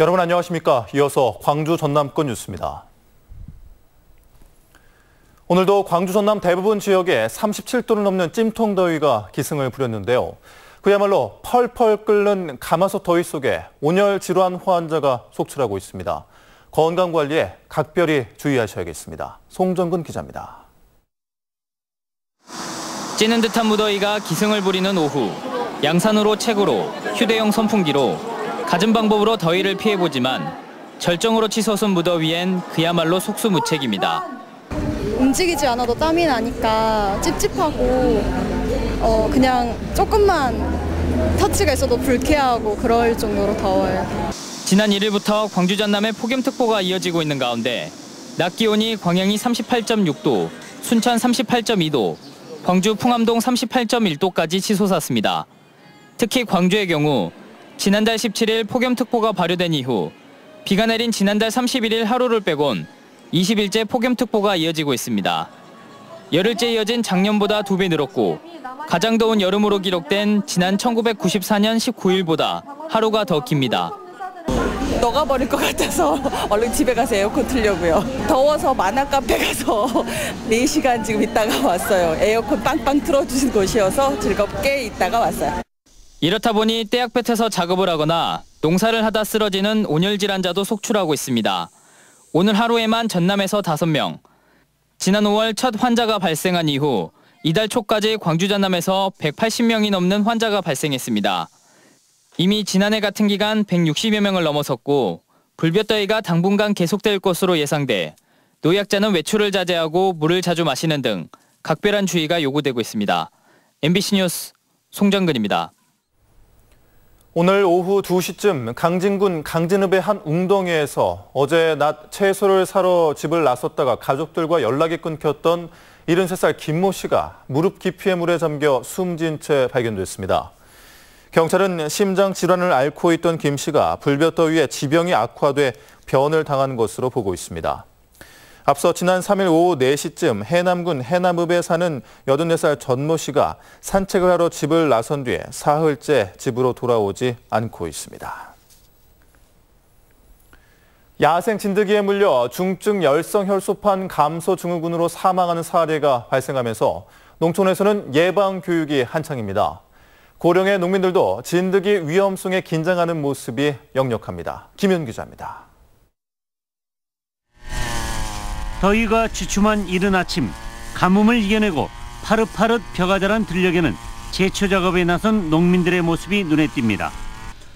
여러분 안녕하십니까? 이어서 광주 전남권 뉴스입니다. 오늘도 광주 전남 대부분 지역에 37도를 넘는 찜통더위가 기승을 부렸는데요. 그야말로 펄펄 끓는 가마솥 더위 속에 온열 질환 환자가 속출하고 있습니다. 건강관리에 각별히 주의하셔야겠습니다. 송정근 기자입니다. 찌는 듯한 무더위가 기승을 부리는 오후, 양산으로 책으로, 휴대용 선풍기로 갖은 방법으로 더위를 피해보지만 절정으로 치솟은 무더위엔 그야말로 속수무책입니다. 움직이지 않아도 땀이 나니까 찝찝하고 그냥 조금만 터치가 있어도 불쾌하고 그럴 정도로 더워요. 지난 1일부터 광주 전남에 폭염특보가 이어지고 있는 가운데 낮 기온이 광양이 38.6도, 순천 38.2도, 광주 풍암동 38.1도까지 치솟았습니다. 특히 광주의 경우 지난달 17일 폭염특보가 발효된 이후 비가 내린 지난달 31일 하루를 빼곤 20일째 폭염특보가 이어지고 있습니다. 열흘째 이어진 작년보다 2배 늘었고 가장 더운 여름으로 기록된 지난 1994년 19일보다 하루가 더 깁니다. 녹아버릴 것 같아서 얼른 집에 가서 에어컨 틀려고요. 더워서 만화 카페 가서 4시간 지금 있다가 왔어요. 에어컨 빵빵 틀어주신 곳이어서 즐겁게 있다가 왔어요. 이렇다 보니 떼약볕에서 작업을 하거나 농사를 하다 쓰러지는 온열 질환자도 속출하고 있습니다. 오늘 하루에만 전남에서 5명, 지난 5월 첫 환자가 발생한 이후 이달 초까지 광주 전남에서 180명이 넘는 환자가 발생했습니다. 이미 지난해 같은 기간 160여 명을 넘어섰고 불볕더위가 당분간 계속될 것으로 예상돼 노약자는 외출을 자제하고 물을 자주 마시는 등 각별한 주의가 요구되고 있습니다. MBC 뉴스 송정근입니다. 오늘 오후 2시쯤 강진군 강진읍의 한 웅덩이에서 어제 낮 채소를 사러 집을 나섰다가 가족들과 연락이 끊겼던 73살 김모 씨가 무릎 깊이의 물에 잠겨 숨진 채 발견됐습니다. 경찰은 심장 질환을 앓고 있던 김 씨가 불볕더위에 지병이 악화돼 변을 당한 것으로 보고 있습니다. 앞서 지난 3일 오후 4시쯤 해남군 해남읍에 사는 84살 전모 씨가 산책을 하러 집을 나선 뒤에 사흘째 집으로 돌아오지 않고 있습니다. 야생 진드기에 물려 중증 열성 혈소판 감소 증후군으로 사망하는 사례가 발생하면서 농촌에서는 예방 교육이 한창입니다. 고령의 농민들도 진드기 위험성에 긴장하는 모습이 역력합니다. 김현 기자입니다. 더위가 주춤한 이른 아침, 가뭄을 이겨내고 파릇파릇 벼가 자란 들녘에는 제초 작업에 나선 농민들의 모습이 눈에 띕니다.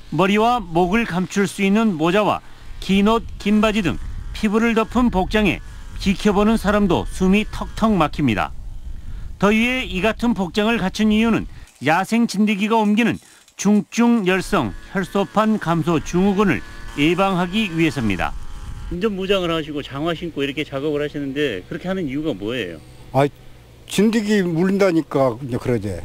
머리와 목을 감출 수 있는 모자와 긴 옷, 긴 바지 등 피부를 덮은 복장에 지켜보는 사람도 숨이 턱턱 막힙니다. 더위에 이 같은 복장을 갖춘 이유는 야생 진드기가 옮기는 중증 열성 혈소판 감소 증후군을 예방하기 위해서입니다. 안전무장을 하시고 장화 신고 이렇게 작업을 하시는데 그렇게 하는 이유가 뭐예요? 진드기 물린다니까 그러지.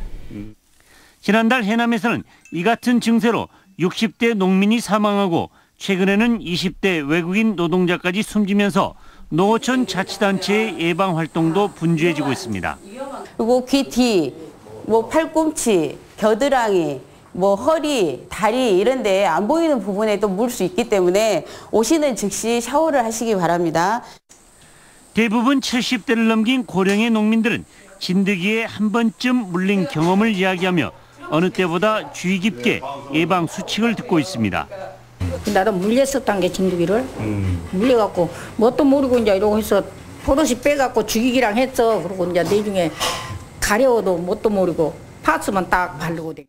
지난달 해남에서는 이 같은 증세로 60대 농민이 사망하고 최근에는 20대 외국인 노동자까지 숨지면서 농어촌 자치단체의 예방 활동도 분주해지고 있습니다. 그리고 귀 뒤, 팔꿈치, 겨드랑이, 허리, 다리 이런 데 안 보이는 부분에 또 물 수 있기 때문에 오시는 즉시 샤워를 하시기 바랍니다. 대부분 70대를 넘긴 고령의 농민들은 진드기에 한 번쯤 물린 경험을 이야기하며 어느 때보다 주의 깊게 예방 수칙을 듣고 있습니다. 나도 물렸었단 게 진드기를 물려갖고 뭣도 모르고 이제 이러고 해서 포도시 빼갖고 죽이기랑 했어. 그리고 이제 내중에 가려워도 뭣도 모르고 파스만 딱 바르고 돼.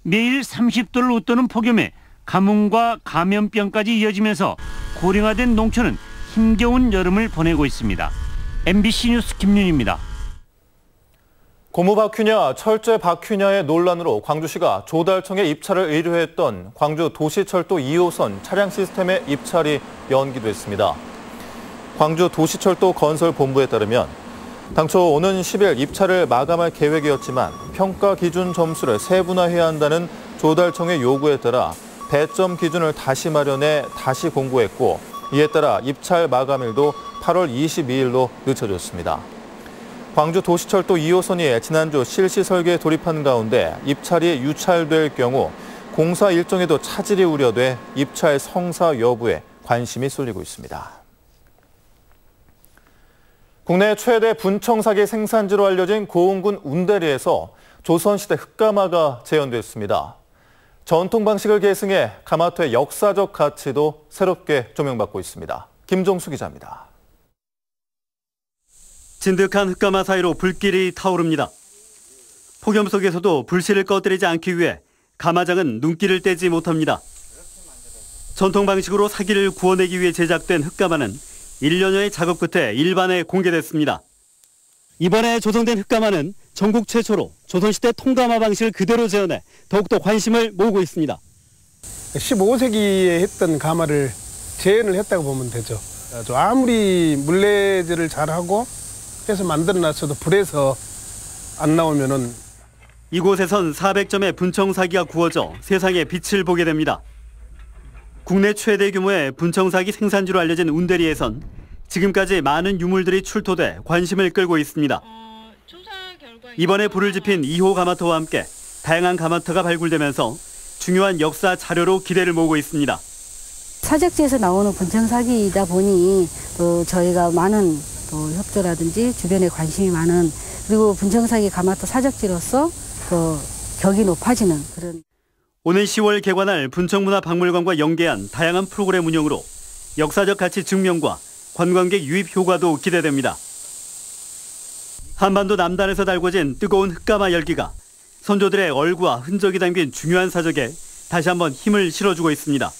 매일 30도를 웃도는 폭염에 가뭄과 감염병까지 이어지면서 고령화된 농촌은 힘겨운 여름을 보내고 있습니다. MBC 뉴스 김윤입니다. 고무 바퀴냐 철제 바퀴냐의 논란으로 광주시가 조달청에 입찰을 의뢰했던 광주 도시철도 2호선 차량 시스템의 입찰이 연기됐습니다. 광주 도시철도 건설본부에 따르면 당초 오는 10일 입찰을 마감할 계획이었지만 평가 기준 점수를 세분화해야 한다는 조달청의 요구에 따라 배점 기준을 다시 마련해 다시 공고했고 이에 따라 입찰 마감일도 8월 22일로 늦춰졌습니다. 광주 도시철도 2호선이 지난주 실시 설계에 돌입한 가운데 입찰이 유찰될 경우 공사 일정에도 차질이 우려돼 입찰 성사 여부에 관심이 쏠리고 있습니다. 국내 최대 분청 사기 생산지로 알려진 고흥군 운대리에서 조선시대 흑가마가 재현됐습니다. 전통 방식을 계승해 가마토의 역사적 가치도 새롭게 조명받고 있습니다. 김종수 기자입니다. 진득한 흑가마 사이로 불길이 타오릅니다. 폭염 속에서도 불씨를 꺼뜨리지 않기 위해 가마장은 눈길을 떼지 못합니다. 전통 방식으로 사기를 구워내기 위해 제작된 흑가마는 1년여의 작업 끝에 일반에 공개됐습니다. 이번에 조성된 흑가마는 전국 최초로 조선시대 통가마 방식을 그대로 재현해 더욱더 관심을 모으고 있습니다. 15세기에 했던 가마를 재현을 했다고 보면 되죠. 아무리 물레질을 잘하고 해서 만들어놨어도 불에서 안 나오면은 이곳에선 400점의 분청사기가 구워져 세상에 빛을 보게 됩니다. 국내 최대 규모의 분청사기 생산지로 알려진 운대리에선 지금까지 많은 유물들이 출토돼 관심을 끌고 있습니다. 이번에 불을 지핀 2호 가마토와 함께 다양한 가마토가 발굴되면서 중요한 역사 자료로 기대를 모으고 있습니다. 사적지에서 나오는 분청사기이다 보니 또 저희가 많은 또 협조라든지 주변에 관심이 많은, 그리고 분청사기 가마토 사적지로서 또 격이 높아지는 그런. 오는 10월 개관할 분청문화박물관과 연계한 다양한 프로그램 운영으로 역사적 가치 증명과 관광객 유입 효과도 기대됩니다. 한반도 남단에서 달궈진 뜨거운 흑가마 열기가 선조들의 얼과 흔적이 담긴 중요한 사적에 다시 한번 힘을 실어주고 있습니다.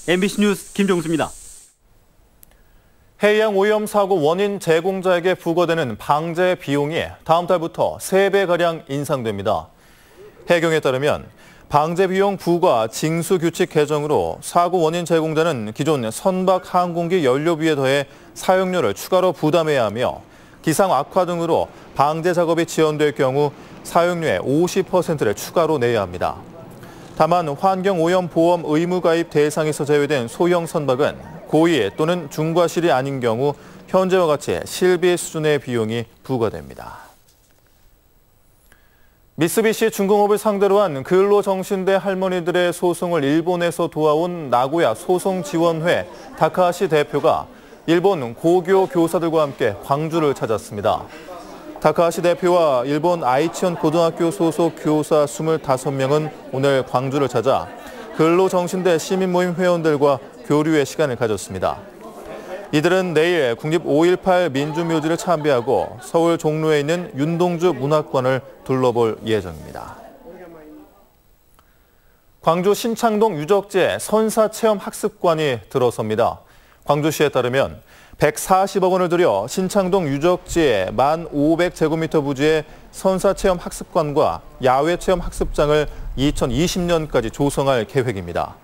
MBC 뉴스 김종수입니다. 해양 오염 사고 원인 제공자에게 부과되는 방제 비용이 다음 달부터 3배가량 인상됩니다. 해경에 따르면 방제 비용 부과 징수 규칙 개정으로 사고 원인 제공자는 기존 선박 항공기 연료비에 더해 사용료를 추가로 부담해야 하며 기상 악화 등으로 방제 작업이 지연될 경우 사용료의 50%를 추가로 내야 합니다. 다만 환경오염보험 의무가입 대상에서 제외된 소형 선박은 고의 또는 중과실이 아닌 경우 현재와 같이 실비 수준의 비용이 부과됩니다. 미쓰비시 중공업을 상대로 한 근로정신대 할머니들의 소송을 일본에서 도와온 나고야 소송지원회 다카하시 대표가 일본 고교 교사들과 함께 광주를 찾았습니다. 다카하시 대표와 일본 아이치현 고등학교 소속 교사 25명은 오늘 광주를 찾아 근로정신대 시민모임 회원들과 교류의 시간을 가졌습니다. 이들은 내일 국립 5.18 민주묘지를 참배하고 서울 종로에 있는 윤동주 문학관을 둘러볼 예정입니다. 광주 신창동 유적지에 선사체험학습관이 들어섭니다. 광주시에 따르면 140억 원을 들여 신창동 유적지에 1,500제곱미터 부지의 선사체험학습관과 야외체험학습장을 2020년까지 조성할 계획입니다.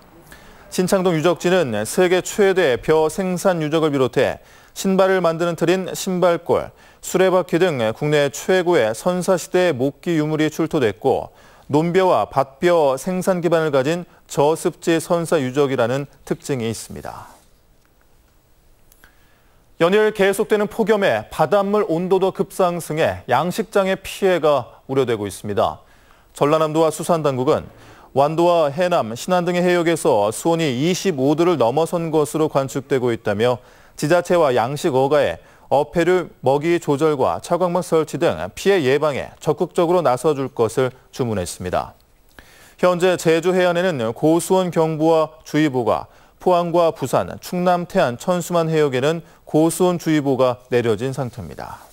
신창동 유적지는 세계 최대 벼 생산 유적을 비롯해 신발을 만드는 틀인 신발골, 수레바퀴 등 국내 최고의 선사시대 목기 유물이 출토됐고 논벼와 밭벼 생산 기반을 가진 저습지 선사 유적이라는 특징이 있습니다. 연일 계속되는 폭염에 바닷물 온도도 급상승해 양식장의 피해가 우려되고 있습니다. 전라남도와 수산당국은 완도와 해남, 신안 등의 해역에서 수온이 25도를 넘어선 것으로 관측되고 있다며 지자체와 양식 어가에 어패류 먹이 조절과 차광막 설치 등 피해 예방에 적극적으로 나서줄 것을 주문했습니다. 현재 제주 해안에는 고수온 경보와 주의보가, 포항과 부산, 충남, 태안, 천수만 해역에는 고수온 주의보가 내려진 상태입니다.